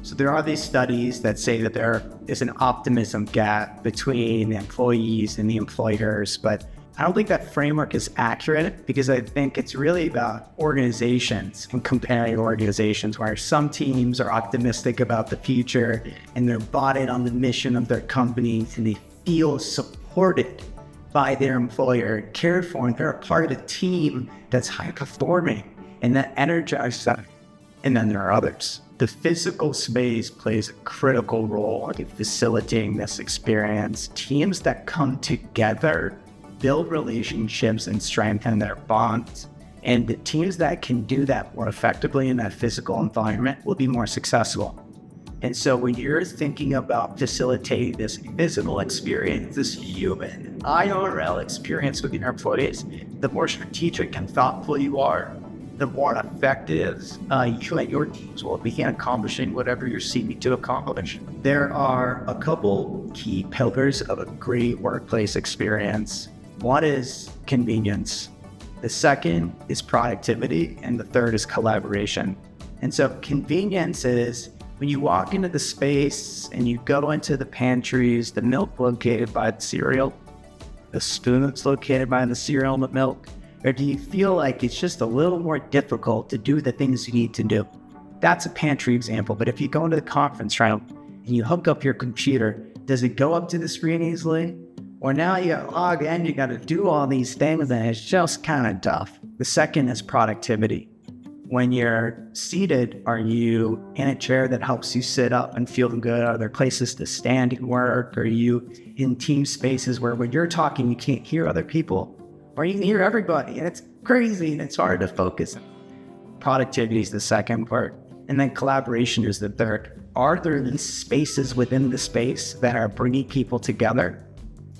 So there are these studies that say that there is an optimism gap between the employees and the employers, but I don't think that framework is accurate because I think it's really about organizations and comparing organizations where some teams are optimistic about the future and they're bought in on the mission of their company and they feel supported by their employer, cared for, and they're a part of a team that's high performing and that energizes them. And then there are others. The physical space plays a critical role in facilitating this experience. Teams that come together build relationships and strengthen their bonds. And the teams that can do that more effectively in that physical environment will be more successful. And so when you're thinking about facilitating this physical experience, this human IRL experience with your employees, the more strategic and thoughtful you are, the more effective you and your teams will be in accomplishing whatever you're seeking to accomplish. There are a couple key pillars of a great workplace experience. One is convenience. The second is productivity. And the third is collaboration. And so convenience is when you walk into the space and you go into the pantries, the milk located by the cereal, the spoon that's located by the cereal and the milk, or do you feel like it's just a little more difficult to do the things you need to do? That's a pantry example. But if you go into the conference room and you hook up your computer, does it go up to the screen easily? Or now you got to log in, you got to do all these things, and it's just kind of tough. The second is productivity. When you're seated, are you in a chair that helps you sit up and feel good? Are there places to stand and work? Are you in team spaces where when you're talking, you can't hear other people? Or you can hear everybody, and it's crazy, and it's hard to focus. Productivity is the second part. And then collaboration is the third. Are there these spaces within the space that are bringing people together?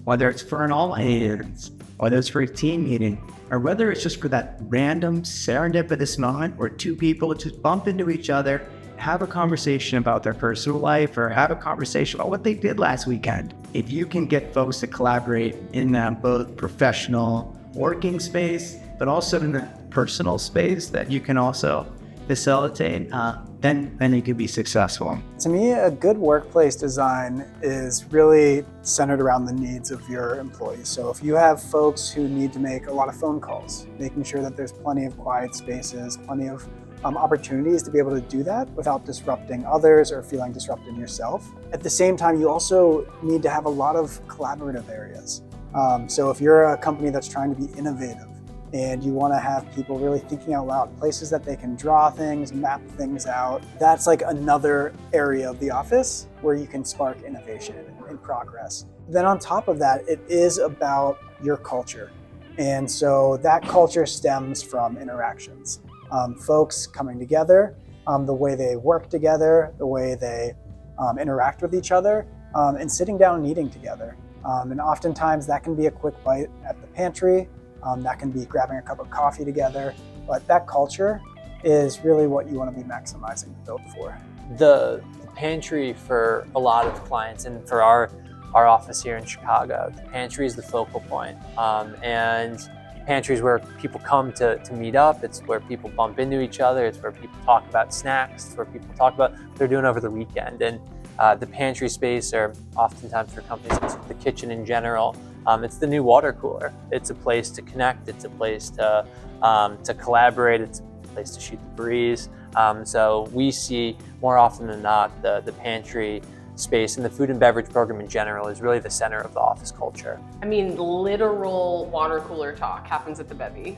Whether it's for an all-hands, whether it's for a team meeting, or whether it's just for that random serendipitous moment where two people just bump into each other, have a conversation about their personal life, or have a conversation about what they did last weekend. If you can get folks to collaborate in that both professional working space, but also in the personal space that you can also facilitate, then you can be successful. To me, a good workplace design is really centered around the needs of your employees. So if you have folks who need to make a lot of phone calls, making sure that there's plenty of quiet spaces, plenty of opportunities to be able to do that without disrupting others or feeling disrupted yourself. At the same time, you also need to have a lot of collaborative areas. So if you're a company that's trying to be innovative and you want to have people really thinking out loud, places that they can draw things, map things out, that's like another area of the office where you can spark innovation and progress. Then on top of that, it is about your culture. And so that culture stems from interactions. Folks coming together, the way they work together, the way they interact with each other, and sitting down and eating together. And oftentimes that can be a quick bite at the pantry, that can be grabbing a cup of coffee together, but that culture is really what you want to be maximizing and build for. The pantry for a lot of clients, and for our office here in Chicago, the pantry is the focal point. And pantry is where people come to meet up. It's where people bump into each other. It's where people talk about snacks. It's where people talk about what they're doing over the weekend. And the pantry space, or oftentimes for companies, it's the kitchen in general. It's the new water cooler. It's a place to connect. It's a place to collaborate. It's a place to shoot the breeze. So we see more often than not the pantry space, and the food and beverage program in general is really the center of the office culture. I mean, literal water cooler talk happens at the bevy.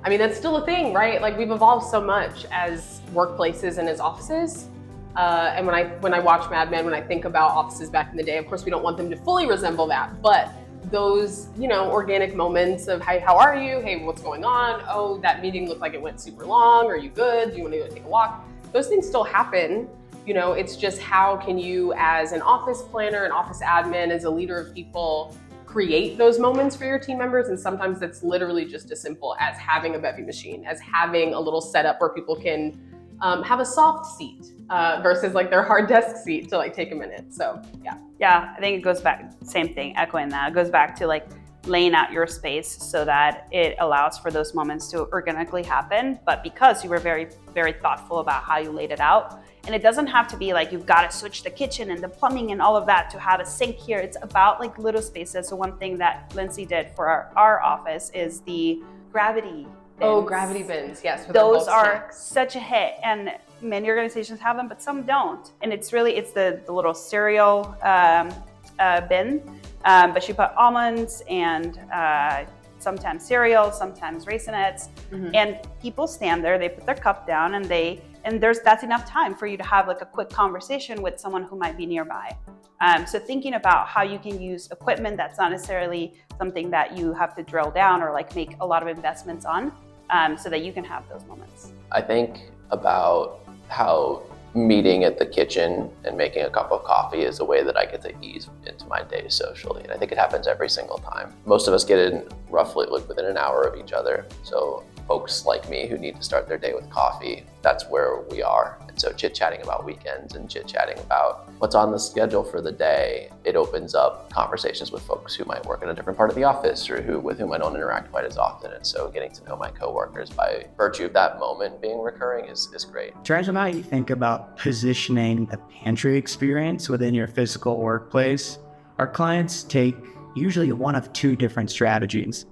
I mean, that's still a thing, right? Like, we've evolved so much as workplaces and as offices. And when I watch Mad Men, when I think about offices back in the day, of course, we don't want them to fully resemble that, but those, organic moments of, hey, how are you? Hey, what's going on? Oh, that meeting looked like it went super long. Are you good? Do you want to go take a walk? Those things still happen. It's just, how can you, as an office planner, an office admin, as a leader of people, create those moments for your team members? And sometimes that's literally just as simple as having a bevy machine, as having a little setup where people can have a soft seat versus like their hard desk seat to like take a minute. So yeah. Yeah, I think it goes back, same thing, echoing that. It goes back to like laying out your space so that it allows for those moments to organically happen. But because you were very, very thoughtful about how you laid it out, and it doesn't have to be like you've got to switch the kitchen and the plumbing and all of that to have a sink here. It's about like little spaces. So one thing that Lindsay did for our office is the gravity bins. Oh, gravity bins, yes. Those are such a hit, and many organizations have them, but some don't. And it's the little cereal bin, but she put almonds and sometimes cereal, sometimes Raisinets, and people stand there, they put their cup down, and that's enough time for you to have like a quick conversation with someone who might be nearby. So thinking about how you can use equipment that's not necessarily something that you have to drill down or like make a lot of investments on, so that you can have those moments. I think about how meeting at the kitchen and making a cup of coffee is a way that I get to ease into my day socially. And I think it happens every single time. Most of us get in roughly within an hour of each other. So folks like me who need to start their day with coffee, that's where we are. And so chit-chatting about weekends and chit-chatting about what's on the schedule for the day, it opens up conversations with folks who might work in a different part of the office or with whom I don't interact quite as often. And so getting to know my coworkers by virtue of that moment being recurring is great. In terms of how you think about positioning the pantry experience within your physical workplace, our clients take usually one of two different strategies.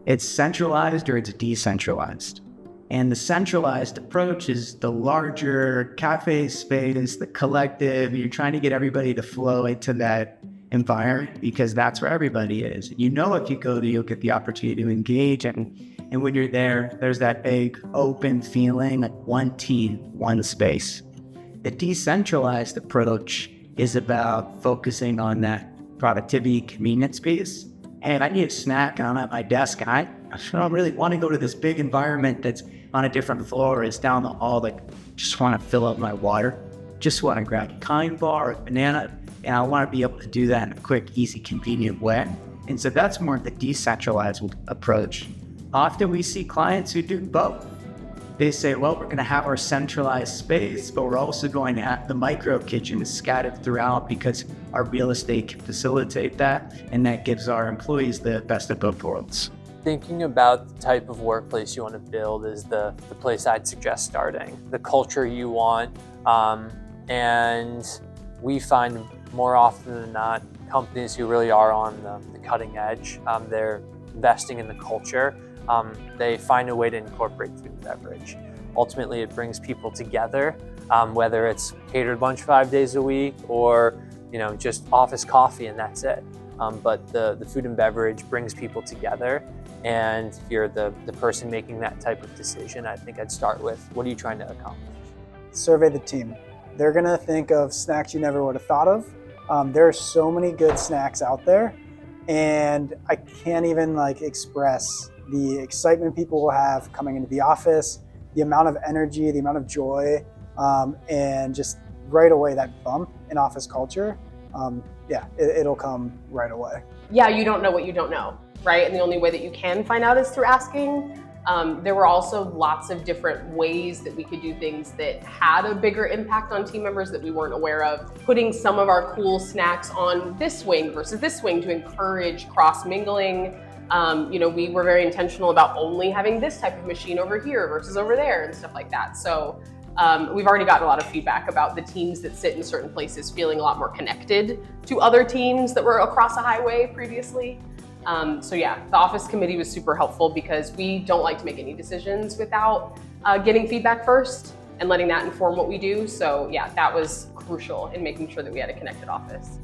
It's centralized or it's decentralized. And the centralized approach is the larger cafe space, the collective. You're trying to get everybody to flow into that environment because that's where everybody is. You know, if you go there, you'll get the opportunity to engage. And when you're there, there's that big open feeling, like one team, one space. The decentralized approach is about focusing on that productivity, convenience piece. And I need a snack and I'm at my desk and I don't really want to go to this big environment that's on a different floor. It's down the hall, like just want to fill up my water. Just want to grab a kind bar or a banana, and I want to be able to do that in a quick, easy, convenient way. And so that's more the decentralized approach. Often we see clients who do both. They say, well, we're going to have our centralized space, but we're also going to have the micro kitchen scattered throughout because our real estate can facilitate that, and that gives our employees the best of both worlds. Thinking about the type of workplace you want to build is the place I'd suggest starting. The culture you want, and we find more often than not, companies who really are on the cutting edge, they're investing in the culture. They find a way to incorporate food and beverage. Ultimately, it brings people together, whether it's catered lunch 5 days a week or just office coffee and that's it. But the food and beverage brings people together. And if you're the person making that type of decision, I think I'd start with, what are you trying to accomplish? Survey the team. They're gonna think of snacks you never would have thought of. There are so many good snacks out there, and I can't even express the excitement people will have coming into the office, the amount of energy, the amount of joy, and just right away that bump in office culture. It'll come right away. Yeah, you don't know what you don't know, right? And the only way that you can find out is through asking. There were also lots of different ways that we could do things that had a bigger impact on team members that we weren't aware of. Putting some of our cool snacks on this wing versus this wing to encourage cross-mingling. We were very intentional about only having this type of machine over here versus over there and stuff like that. So we've already gotten a lot of feedback about the teams that sit in certain places feeling a lot more connected to other teams that were across a highway previously. The office committee was super helpful because we don't like to make any decisions without getting feedback first and letting that inform what we do. So yeah, that was crucial in making sure that we had a connected office.